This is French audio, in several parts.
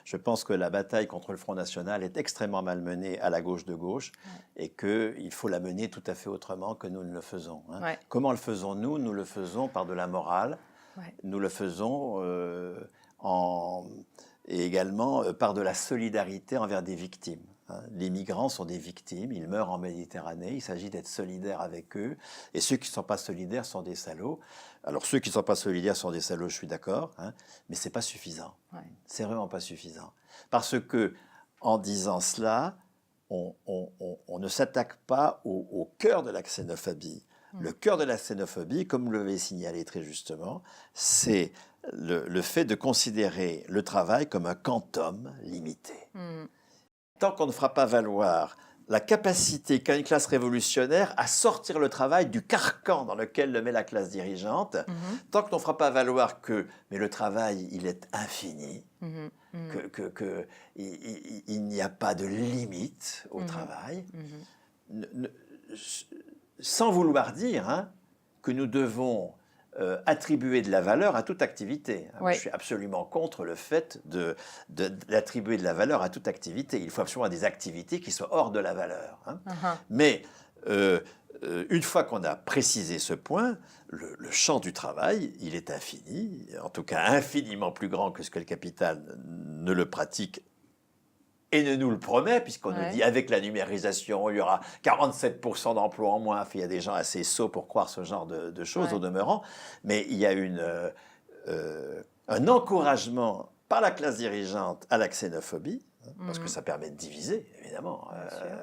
Je pense que la bataille contre le Front National est extrêmement mal menée à la gauche de gauche et qu'il faut la mener tout à fait autrement que nous ne le faisons. Hein. Comment le faisons-nous? Nous le faisons par de la morale, nous le faisons et également par de la solidarité envers des victimes. Les migrants sont des victimes, ils meurent en Méditerranée, il s'agit d'être solidaire avec eux, et ceux qui ne sont pas solidaires sont des salauds. Alors ceux qui ne sont pas solidaires sont des salauds, je suis d'accord, hein, mais ce n'est pas suffisant. C'est vraiment pas suffisant. Parce que en disant cela, on ne s'attaque pas au cœur de la xénophobie. Le cœur de la xénophobie, comme vous l'avez signalé très justement, c'est le fait de considérer le travail comme un quantum limité. Tant qu'on ne fera pas valoir la capacité qu'a une classe révolutionnaire à sortir le travail du carcan dans lequel le met la classe dirigeante, tant qu'on ne fera pas valoir que mais le travail, il est infini, qu'il n'y a pas de limite au travail, sans vouloir dire hein, que nous devons attribuer de la valeur à toute activité. Moi, je suis absolument contre le fait d'attribuer de la valeur à toute activité. Il faut absolument des activités qui soient hors de la valeur. Hein. Mais une fois qu'on a précisé ce point, le champ du travail, il est infini, en tout cas infiniment plus grand que ce que le capital ne le pratique et ne nous le promet, puisqu'on nous dit avec la numérisation, il y aura 47% d'emplois en moins. Enfin, il y a des gens assez sots pour croire ce genre de choses au demeurant. Mais il y a un encouragement par la classe dirigeante à la xénophobie, parce que ça permet de diviser, évidemment,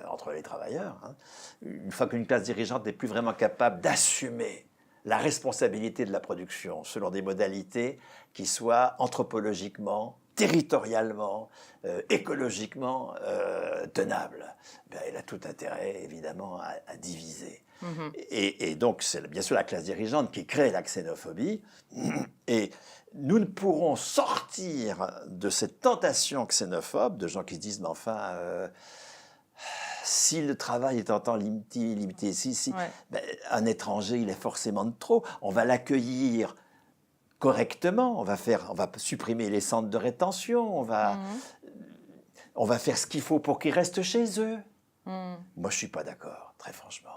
entre les travailleurs. Hein. Une fois qu'une classe dirigeante n'est plus vraiment capable d'assumer la responsabilité de la production selon des modalités qui soient anthropologiquement, territorialement, écologiquement tenables, ben, elle a tout intérêt, évidemment, à diviser. Et donc, c'est bien sûr la classe dirigeante qui crée la xénophobie. Et nous ne pourrons sortir de cette tentation xénophobe de gens qui se disent, mais enfin... si le travail est en temps limité, ben, un étranger, il est forcément de trop. On va l'accueillir correctement, on va supprimer les centres de rétention, on va faire ce qu'il faut pour qu'ils restent chez eux. Moi, je ne suis pas d'accord, très franchement.